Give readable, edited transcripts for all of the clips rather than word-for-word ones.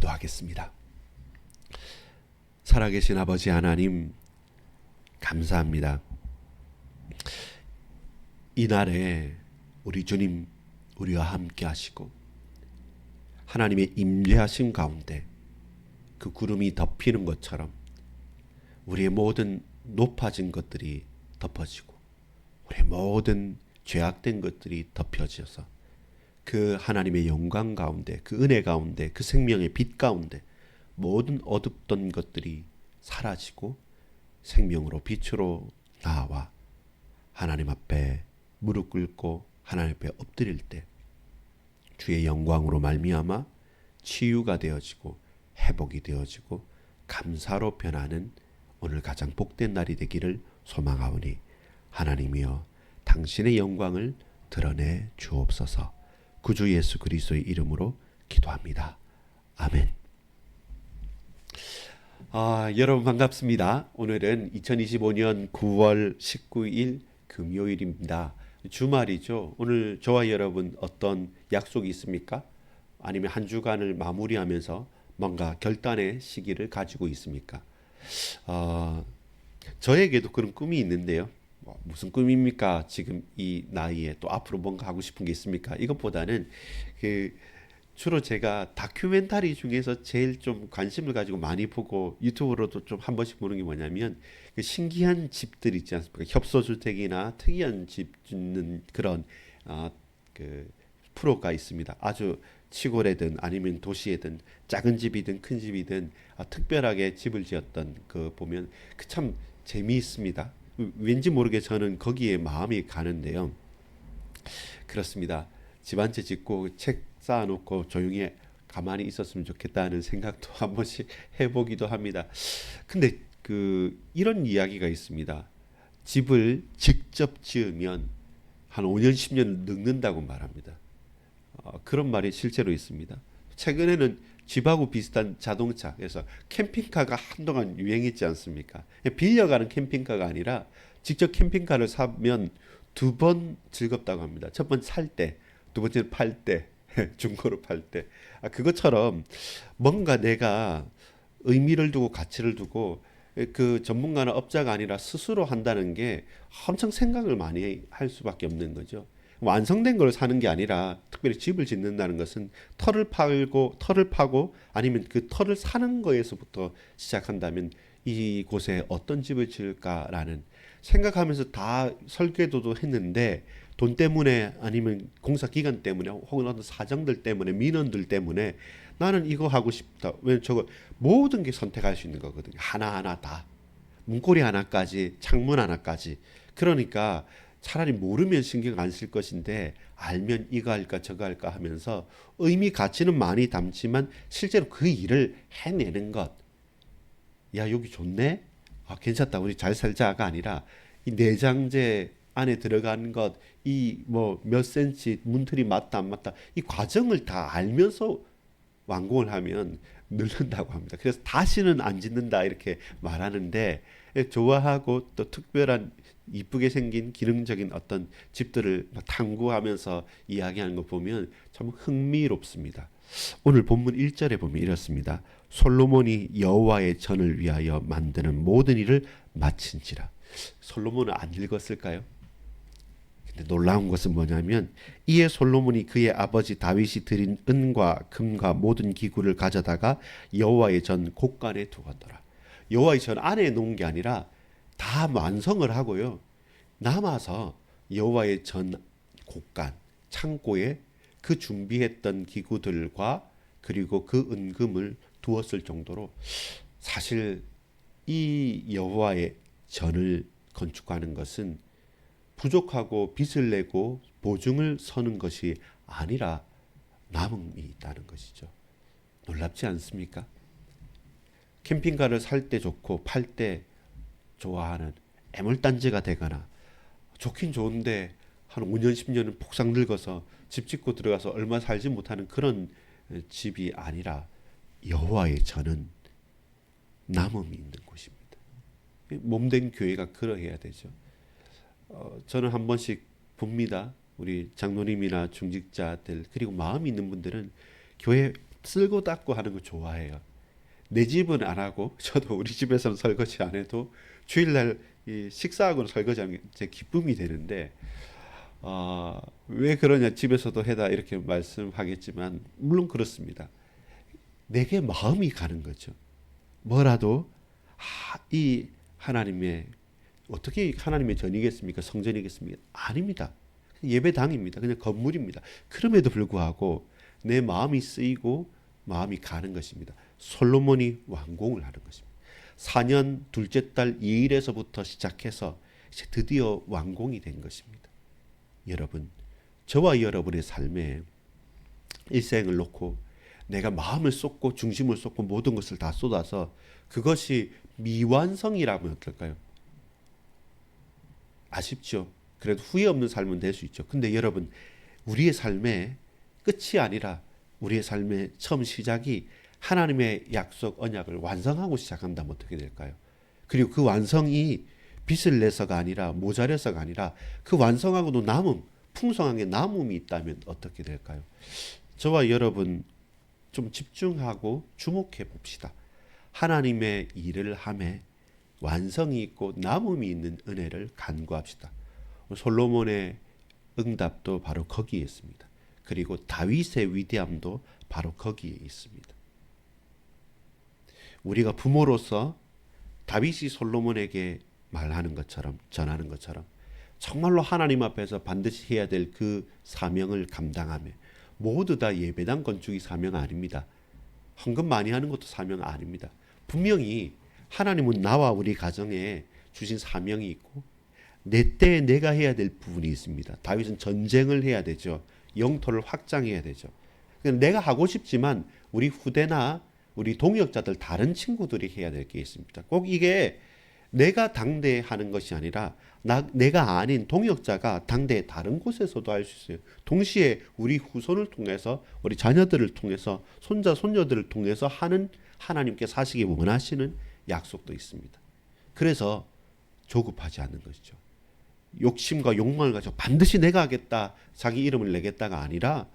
기도하겠습니다. 살아계신 아버지 하나님, 감사합니다. 이날에 우리 주님 우리와 함께 하시고 하나님의 임재하심 가운데 그 구름이 덮이는 것처럼 우리의 모든 높아진 것들이 덮어지고 우리의 모든 죄악된 것들이 덮여져서 그 하나님의 영광 가운데, 그 은혜 가운데, 그 생명의 빛 가운데 모든 어둡던 것들이 사라지고 생명으로 빛으로 나와 하나님 앞에 무릎 꿇고 하나님 앞에 엎드릴 때 주의 영광으로 말미암아 치유가 되어지고 회복이 되어지고 감사로 변하는 오늘 가장 복된 날이 되기를 소망하오니 하나님이여 당신의 영광을 드러내 주옵소서. 구주 예수 그리스도의 이름으로 기도합니다. 아멘. 여러분 반갑습니다. 오늘은 2025년 9월 19일 금요일입니다. 주말이죠. 오늘 저와 여러분 어떤 약속이 있습니까? 아니면 한 주간을 마무리하면서 뭔가 결단의 시기를 가지고 있습니까? 저에게도 그런 꿈이 있는데요. 무슨 꿈입니까? 지금 이 나이에 또 앞으로 뭔가 하고 싶은 게 있습니까? 이것보다는 주로 제가 다큐멘터리 중에서 제일 좀 관심을 가지고 많이 보고 유튜브로도 좀 한 번씩 보는 게 뭐냐면 그 신기한 집들 있지 않습니까? 협소주택이나 특이한 집 짓는 그런 그 프로가 있습니다. 아주 시골에든 아니면 도시에든 작은 집이든 큰 집이든 특별하게 집을 지었던 그 보면 그 참 재미있습니다. 왠지 모르게 저는 거기에 마음이 가는데요. 그렇습니다. 집 한 채 짓고 책 쌓아놓고 조용히 가만히 있었으면 좋겠다는 생각도 한 번씩 해보기도 합니다. 근데 이런 이야기가 있습니다. 집을 직접 지으면 한 5년, 10년 늙는다고 말합니다. 그런 말이 실제로 있습니다. 최근에는 집하고 비슷한 자동차, 그래서 캠핑카가 한동안 유행했지 않습니까? 빌려가는 캠핑카가 아니라 직접 캠핑카를 사면 두 번 즐겁다고 합니다. 첫 번 살 때, 두 번째는 팔 때, 중고로 팔 때. 그것처럼 뭔가 내가 의미를 두고 가치를 두고 그 전문가나 업자가 아니라 스스로 한다는 게 엄청 생각을 많이 할 수밖에 없는 거죠. 완성된 걸 사는 게 아니라 특별히 집을 짓는다는 것은 털을 파고 아니면 그 털을 사는 거에서부터 시작한다면 이곳에 어떤 집을 지을까라는 생각하면서 다 설계도도 했는데 돈 때문에 아니면 공사 기간 때문에 혹은 어떤 사정들 때문에 민원들 때문에 나는 이거 하고 싶다. 왜냐면 저거 모든 게 선택할 수 있는 거거든요. 하나하나 다. 문고리 하나까지, 창문 하나까지. 그러니까 차라리 모르면 신경 안 쓸 것인데 알면 이거 할까 저거 할까 하면서 의미 가치는 많이 담지만 실제로 그 일을 해내는 것. 야, 여기 좋네? 괜찮다. 우리 잘 살자가 아니라 이 내장재 안에 들어가는 것, 이 뭐 몇 센치 문틀이 맞다 안 맞다 이 과정을 다 알면서 완공을 하면 늘는다고 합니다. 그래서 다시는 안 짓는다 이렇게 말하는데 좋아하고 또 특별한 이쁘게 생긴 기능적인 어떤 집들을 탐구하면서 이야기하는 거 보면 참 흥미롭습니다. 오늘 본문 1절에 보면 이렇습니다. 솔로몬이 여호와의 전을 위하여 만드는 모든 일을 마친지라. 솔로몬은 안 읽었을까요? 근데 놀라운 것은 뭐냐면 이에 솔로몬이 그의 아버지 다윗이 드린 은과 금과 모든 기구를 가져다가 여호와의 전 곳간에 두었더라. 여호와의 전 안에 놓은 게 아니라 다 완성을 하고요. 남아서 여호와의 전 곳간 창고에 그 준비했던 기구들과 그리고 그 은금을 두었을 정도로 사실 이 여호와의 전을 건축하는 것은 부족하고 빚을 내고 보증을 서는 것이 아니라 남음이 있다는 것이죠. 놀랍지 않습니까? 캠핑카를 살 때 좋고 팔 때 좋아하는 애물단지가 되거나 좋긴 좋은데 한 5년 10년은 폭삭 늙어서 집 짓고 들어가서 얼마 살지 못하는 그런 집이 아니라 여호와의 전은 남음이 있는 곳입니다. 몸된 교회가 그러해야 되죠. 저는 한 번씩 봅니다. 우리 장로님이나 중직자들 그리고 마음이 있는 분들은 교회 쓸고 닦고 하는 거 좋아해요. 내 집은 안 하고 저도 우리 집에서는 설거지 안 해도 주일날 이 식사하고는 설거지하는 게 제 기쁨이 되는데 왜 그러냐 집에서도 해다 이렇게 말씀하겠지만 물론 그렇습니다. 내게 마음이 가는 거죠. 뭐라도 이 하나님의 어떻게 하나님의 전이겠습니까? 성전이겠습니까? 아닙니다. 예배당입니다. 그냥 건물입니다. 그럼에도 불구하고 내 마음이 쓰이고 마음이 가는 것입니다. 솔로몬이 완공을 하는 것입니다. 4년 둘째 달 2일에서부터 시작해서 이제 드디어 완공이 된 것입니다. 여러분, 저와 여러분의 삶에 일생을 놓고 내가 마음을 쏟고 중심을 쏟고 모든 것을 다 쏟아서 그것이 미완성이라면 어떨까요? 아쉽죠. 그래도 후회 없는 삶은 될 수 있죠. 근데 여러분, 우리의 삶의 끝이 아니라 우리의 삶의 처음 시작이 하나님의 약속 언약을 완성하고 시작한다면 어떻게 될까요? 그리고 그 완성이 빚을 내서가 아니라 모자라서가 아니라 그 완성하고도 남음, 풍성하게 남음이 있다면 어떻게 될까요? 저와 여러분 좀 집중하고 주목해 봅시다. 하나님의 일을 함에 완성이 있고 남음이 있는 은혜를 간구합시다. 솔로몬의 응답도 바로 거기에 있습니다. 그리고 다윗의 위대함도 바로 거기에 있습니다. 우리가 부모로서 다윗이 솔로몬에게 말하는 것처럼 전하는 것처럼 정말로 하나님 앞에서 반드시 해야 될 그 사명을 감당하며 모두 다 예배당 건축이 사명 아닙니다. 헌금 많이 하는 것도 사명 아닙니다. 분명히 하나님은 나와 우리 가정에 주신 사명이 있고 내 때에 내가 해야 될 부분이 있습니다. 다윗은 전쟁을 해야 되죠. 영토를 확장해야 되죠. 내가 하고 싶지만 우리 후대나 우리 동역자들 다른 친구들이 해야 될 게 있습니다. 꼭 이게 내가 당대에 하는 것이 아니라 내가 아닌 동역자가 당대의 다른 곳에서도 할 수 있어요. 동시에 우리 후손을 통해서 우리 자녀들을 통해서 손자 손녀들을 통해서 하는 하나님께서 하시기 원하시는 약속도 있습니다. 그래서 조급하지 않는 것이죠. 욕심과 욕망을 가지고 반드시 내가 하겠다 자기 이름을 내겠다가 아니라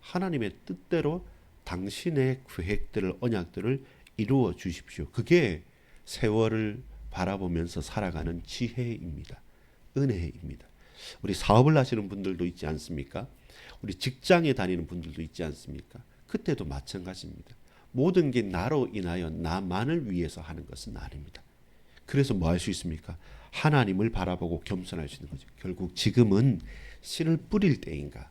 하나님의 뜻대로 당신의 계획들을 언약들을 이루어 주십시오. 그게 세월을 바라보면서 살아가는 지혜입니다. 은혜입니다. 우리 사업을 하시는 분들도 있지 않습니까? 우리 직장에 다니는 분들도 있지 않습니까? 그때도 마찬가지입니다. 모든 게 나로 인하여 나만을 위해서 하는 것은 아닙니다. 그래서 뭐 할 수 있습니까? 하나님을 바라보고 겸손할 수 있는 거죠. 결국 지금은 씨를 뿌릴 때인가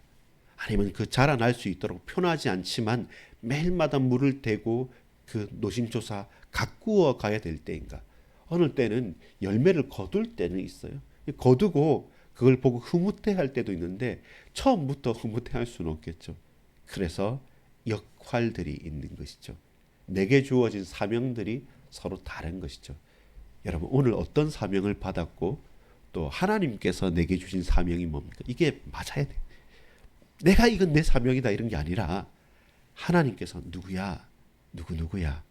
아니면 그 자라날 수 있도록 편하지 않지만 매일마다 물을 대고 그 노심초사 가꾸어 가야 될 때인가 어느 때는 열매를 거둘 때는 있어요. 거두고 그걸 보고 흐뭇해할 때도 있는데 처음부터 흐뭇해할 수는 없겠죠. 그래서 역할들이 있는 것이죠. 내게 주어진 사명들이 서로 다른 것이죠. 여러분 오늘 어떤 사명을 받았고 또 하나님께서 내게 주신 사명이 뭡니까? 이게 맞아야 돼. 내가 이건 내 사명이다 이런 게 아니라 하나님께서 누구야? 누구야?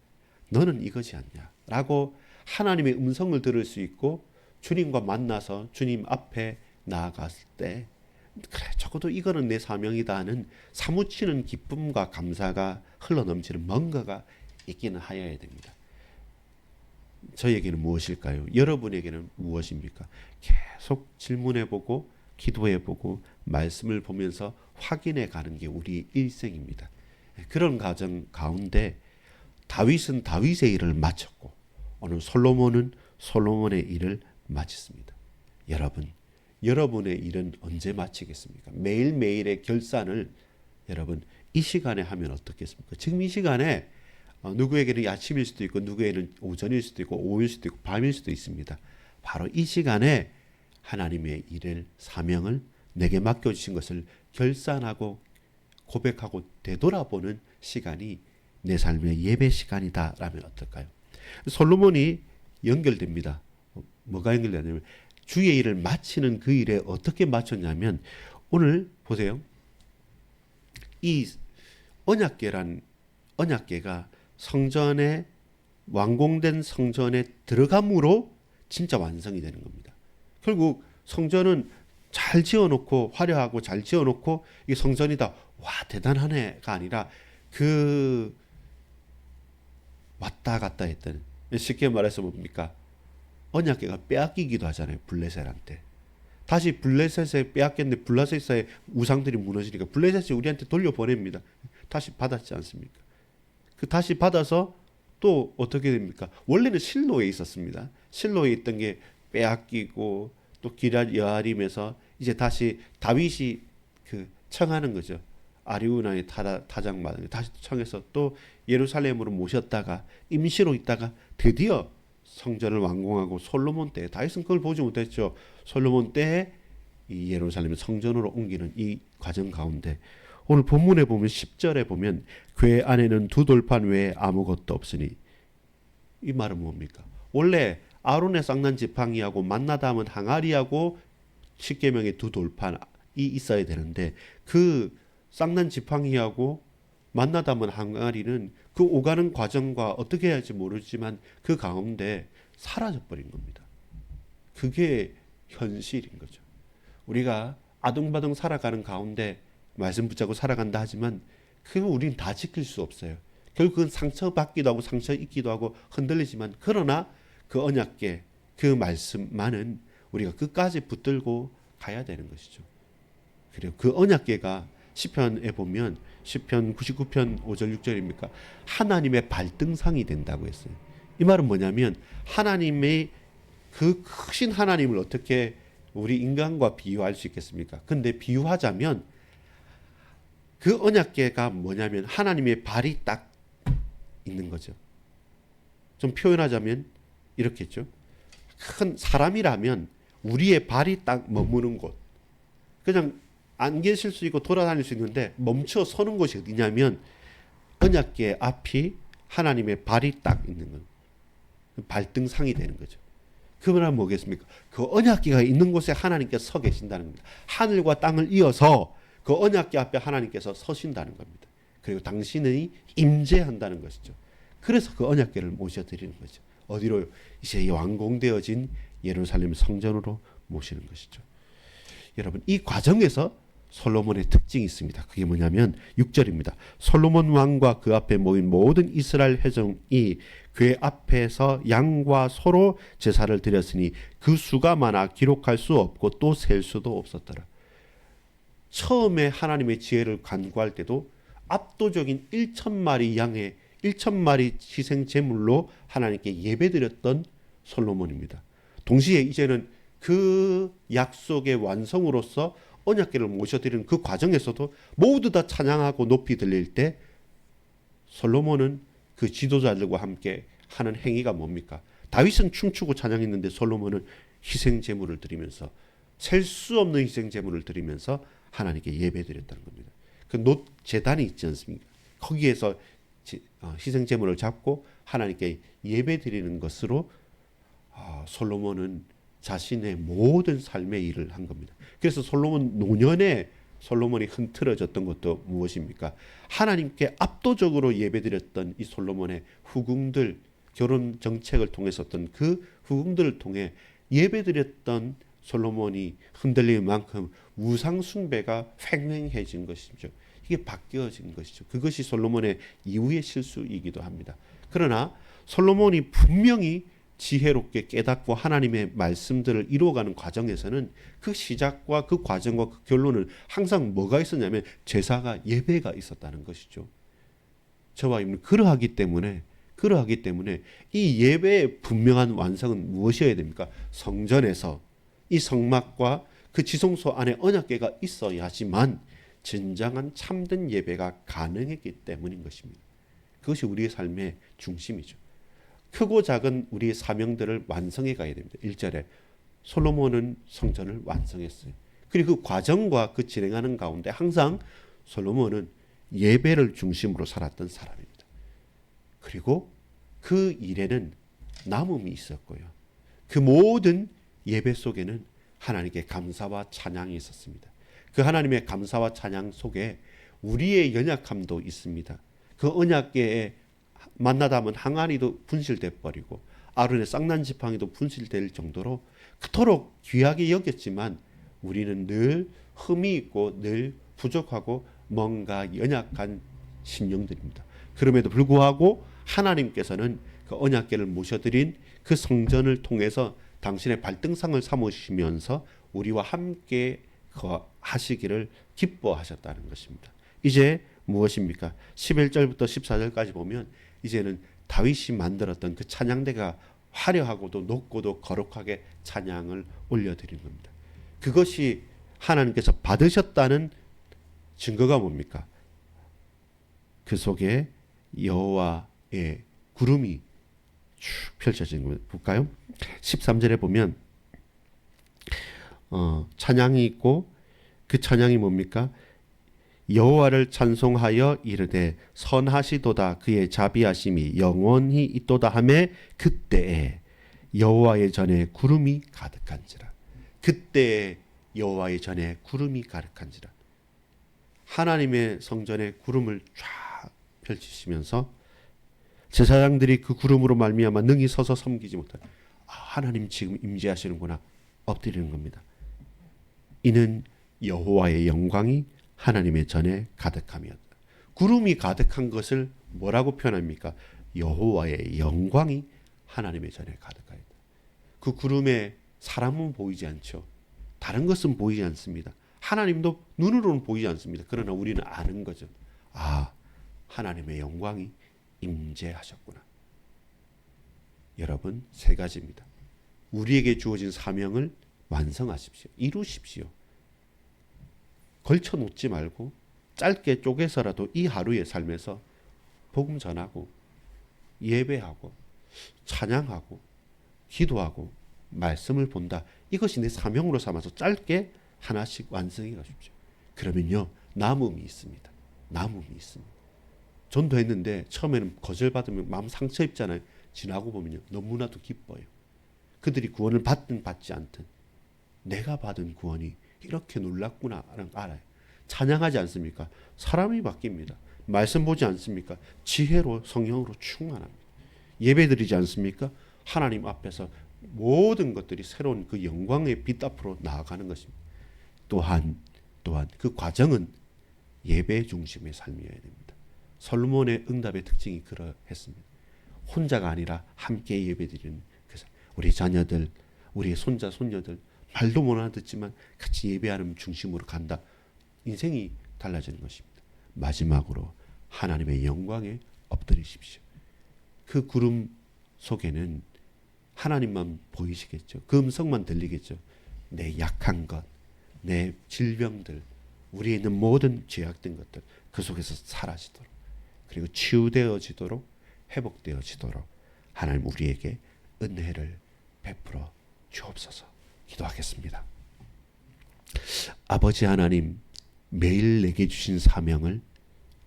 너는 이거지 않냐? 라고 하나님의 음성을 들을 수 있고 주님과 만나서 주님 앞에 나아갔을 때 그래 적어도 이거는 내 사명이다 하는 사무치는 기쁨과 감사가 흘러넘치는 뭔가가 있기는 하여야 됩니다. 저에게는 무엇일까요? 여러분에게는 무엇입니까? 계속 질문해보고 기도해보고 말씀을 보면서 확인해 가는 게 우리 일생입니다. 그런 과정 가운데 다윗은 다윗의 일을 마쳤고 오늘 솔로몬은 솔로몬의 일을 마쳤습니다. 여러분, 여러분의 일은 언제 마치겠습니까? 매일매일의 결산을 여러분 이 시간에 하면 어떻겠습니까? 지금 이 시간에 누구에게는 아침일 수도 있고 누구에게는 오전일 수도 있고 오후일 수도 있고 밤일 수도 있습니다. 바로 이 시간에 하나님의 일을 사명을 내게 맡겨주신 것을 결산하고 고백하고 되돌아보는 시간이 내 삶의 예배 시간이다라면 어떨까요? 솔로몬이 연결됩니다. 뭐가 연결되냐면 주의 일을 마치는 그 일에 어떻게 마쳤냐면 오늘 보세요. 이 언약궤가 성전에 완공된 성전에 들어감으로 진짜 완성이 되는 겁니다. 결국 성전은 잘 지어놓고 화려하고 잘 지어놓고 이게 성전이다. 와 대단하네가 아니라 그 왔다 갔다 했던, 쉽게 말해서 뭡니까? 언약궤가 빼앗기기도 하잖아요. 블레셋한테. 다시 블레셋에 빼앗겼는데 블레셋의 우상들이 무너지니까 블레셋이 우리한테 돌려보냅니다. 다시 받았지 않습니까? 그 다시 받아서 또 어떻게 됩니까? 원래는 실로에 있었습니다. 실로에 있던 게 빼앗기고 또 기럇 여아림에서 이제 다시 다윗이 그 청하는 거죠. 아리우나의 타작마당에 다시 청해서 또 예루살렘으로 모셨다가 임시로 있다가 드디어 성전을 완공하고 솔로몬 때, 다윗은 그걸 보지 못했죠. 솔로몬 때에 이 예루살렘을 성전으로 옮기는 이 과정 가운데 오늘 본문에 보면 10절에 보면 궤 안에는 두 돌판 외에 아무것도 없으니, 이 말은 뭡니까? 원래 아론의 쌍난 지팡이하고 만나 담은 항아리하고 십계명의 두 돌판이 있어야 되는데 그 쌍난 지팡이하고 만나 담은 항아리는 그 오가는 과정과 어떻게 해야 할지 모르지만 그 가운데 사라져 버린 겁니다. 그게 현실인 거죠. 우리가 아둥바둥 살아가는 가운데 말씀 붙잡고 살아간다 하지만 그거 우리는 다 지킬 수 없어요. 결국은 상처받기도 하고 상처 입기도 하고 흔들리지만, 그러나 그 언약궤 그 말씀만은 우리가 끝까지 붙들고 가야 되는 것이죠. 그리고 그 언약궤가 시편에 보면 시편 99편 5절 6절입니까? 하나님의 발등상이 된다고 했어요. 이 말은 뭐냐면 하나님의 그 크신 하나님을 어떻게 우리 인간과 비유할 수 있겠습니까? 근데 비유하자면 그 언약궤가 뭐냐면 하나님의 발이 딱 있는 거죠. 좀 표현하자면 이렇겠죠. 큰 사람이라면 우리의 발이 딱 머무는 곳, 그냥 안 계실 수 있고 돌아다닐 수 있는데 멈춰 서는 곳이 어디냐면 언약궤 앞이 하나님의 발이 딱 있는 건 발등상이 되는 거죠. 그 말은 뭐겠습니까? 그 언약궤가 있는 곳에 하나님께서 서 계신다는 겁니다. 하늘과 땅을 이어서 그 언약궤 앞에 하나님께서 서신다는 겁니다. 그리고 당신이 임재한다는 것이죠. 그래서 그 언약궤를 모셔드리는 거죠. 어디로? 이제 완공되어진 예루살렘 성전으로 모시는 것이죠. 여러분, 이 과정에서 솔로몬의 특징이 있습니다. 그게 뭐냐면 6절입니다. 솔로몬 왕과 그 앞에 모인 모든 이스라엘 회중이 궤 앞에서 양과 소로 제사를 드렸으니 그 수가 많아 기록할 수 없고 또 셀 수도 없었더라. 처음에 하나님의 지혜를 간구할 때도 압도적인 1,000마리 양의 1,000마리 희생 제물로 하나님께 예배드렸던 솔로몬입니다. 동시에 이제는 그 약속의 완성으로서 언약궤를 모셔드리는 그 과정에서도 모두 다 찬양하고 높이 들릴 때 솔로몬은 그 지도자들과 함께 하는 행위가 뭡니까? 다윗은 춤추고 찬양했는데 솔로몬은 희생 제물을 드리면서, 셀 수 없는 희생 제물을 드리면서 하나님께 예배드렸다는 겁니다. 그 놋 제단이 있지 않습니까? 거기에서 희생 제물을 잡고 하나님께 예배드리는 것으로 솔로몬은 자신의 모든 삶의 일을 한 겁니다. 그래서 솔로몬 노년에 솔로몬이 흐트러졌던 것도 무엇입니까? 하나님께 압도적으로 예배드렸던 이 솔로몬의 후궁들, 결혼 정책을 통해서 어떤 그 후궁들을 통해 예배드렸던 솔로몬이 흔들릴 만큼 우상 숭배가 횡행해진 것이죠. 이게 바뀌어진 것이죠. 그것이 솔로몬의 이후의 실수이기도 합니다. 그러나 솔로몬이 분명히 지혜롭게 깨닫고 하나님의 말씀들을 이루어가는 과정에서는 그 시작과 그 과정과 그 결론은 항상 뭐가 있었냐면 제사가, 예배가 있었다는 것이죠. 저와 여러분, 그러하기 때문에 이 예배의 분명한 완성은 무엇이어야 됩니까? 성전에서 이 성막과 그 지성소 안에 언약궤가 있어야지만 진정한 참된 예배가 가능했기 때문인 것입니다. 그것이 우리의 삶의 중심이죠. 크고 작은 우리의 사명들을 완성해 가야 됩니다. 1절에 솔로몬은 성전을 완성했어요. 그리고 그 과정과 그 진행하는 가운데 항상 솔로몬은 예배를 중심으로 살았던 사람입니다. 그리고 그 일에는 남음이 있었고요. 그 모든 예배 속에는 하나님께 감사와 찬양이 있었습니다. 그 하나님의 감사와 찬양 속에 우리의 연약함도 있습니다. 그 언약궤에 만나 담은 항아리도 분실돼 버리고 아론의 쌍난 지팡이도 분실될 정도로 그토록 귀하게 여겼지만 우리는 늘 흠이 있고 늘 부족하고 뭔가 연약한 심령들입니다. 그럼에도 불구하고 하나님께서는 그 언약궤를 모셔드린 그 성전을 통해서 당신의 발등상을 삼으시면서 우리와 함께 하시기를 기뻐하셨다는 것입니다. 이제 무엇입니까? 11절부터 14절까지 보면 이제는 다윗이 만들었던 그 찬양대가 화려하고도 높고도 거룩하게 찬양을 올려드리는 겁니다. 그것이 하나님께서 받으셨다는 증거가 뭡니까? 그 속에 여호와의 구름이 쭉 펼쳐지는 겁니다. 볼까요? 13절에 보면 찬양이 있고 그 찬양이 뭡니까? 여호와를 찬송하여 이르되 선하시도다 그의 자비하심이 영원히 있도다 하매 그때에 여호와의 전에 구름이 가득한지라. 그때에 여호와의 전에 구름이 가득한지라. 하나님의 성전에 구름을 쫙 펼치시면서 제사장들이 그 구름으로 말미암아 능히 서서 섬기지 못하니 하나님 지금 임재하시는구나 엎드리는 겁니다. 이는 여호와의 영광이 하나님의 전에 가득함이었다. 구름이 가득한 것을 뭐라고 표현합니까? 여호와의 영광이 하나님의 전에 가득하였다. 그 구름에 사람은 보이지 않죠. 다른 것은 보이지 않습니다. 하나님도 눈으로는 보이지 않습니다. 그러나 우리는 아는 거죠. 하나님의 영광이 임재하셨구나. 여러분, 세 가지입니다. 우리에게 주어진 사명을 완성하십시오. 이루십시오. 걸쳐 놓지 말고 짧게 쪼개서라도 이 하루의 삶에서 복음 전하고 예배하고 찬양하고 기도하고 말씀을 본다. 이것이 내 사명으로 삼아서 짧게 하나씩 완성해 가십시오. 그러면요, 남음이 있습니다. 남음이 있습니다. 전도했는데 처음에는 거절받으면 마음 상처 입잖아요. 지나고 보면요, 너무나도 기뻐요. 그들이 구원을 받든 받지 않든 내가 받은 구원이 이렇게 놀랍구나라는 걸 알아요. 찬양하지 않습니까? 사람이 바뀝니다. 말씀 보지 않습니까? 지혜로 성령으로 충만합니다. 예배드리지 않습니까? 하나님 앞에서 모든 것들이 새로운 그 영광의 빛 앞으로 나아가는 것입니다. 또한 그 과정은 예배 중심의 삶이어야 됩니다. 솔로몬의 응답의 특징이 그러했습니다. 혼자가 아니라 함께 예배드리는 그 우리 자녀들, 우리의 손자, 손녀들 말도 못 알아듣지만 같이 예배하는 중심으로 간다. 인생이 달라지는 것입니다. 마지막으로 하나님의 영광에 엎드리십시오. 그 구름 속에는 하나님만 보이시겠죠. 그 음성만 들리겠죠. 내 약한 것, 내 질병들, 우리에 있는 모든 죄악된 것들 그 속에서 사라지도록, 그리고 치유되어지도록, 회복되어지도록 하나님 우리에게 은혜를 베풀어 주옵소서. 기도하겠습니다. 아버지 하나님, 매일 내게 주신 사명을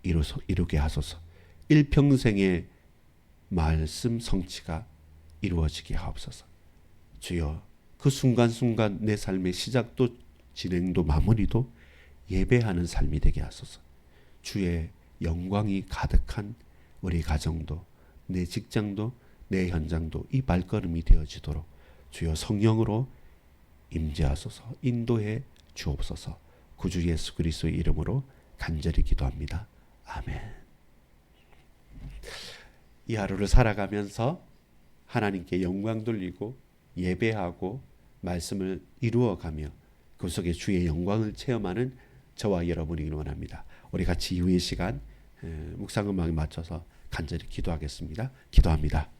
이루게 하소서. 일평생의 말씀 성취가 이루어지게 하옵소서. 주여, 그 순간순간 내 삶의 시작도 진행도 마무리도 예배하는 삶이 되게 하소서. 주의 영광이 가득한 우리 가정도, 내 직장도, 내 현장도 이 발걸음이 되어지도록 주여 성령으로 임재하소서. 인도해 주옵소서. 구주 예수 그리스도의 이름으로 간절히 기도합니다. 아멘. 이 하루를 살아가면서 하나님께 영광 돌리고 예배하고 말씀을 이루어가며 그 속에 주의 영광을 체험하는 저와 여러분이길 원합니다. 우리 같이 이후의 시간 묵상음악에 맞춰서 간절히 기도하겠습니다. 기도합니다.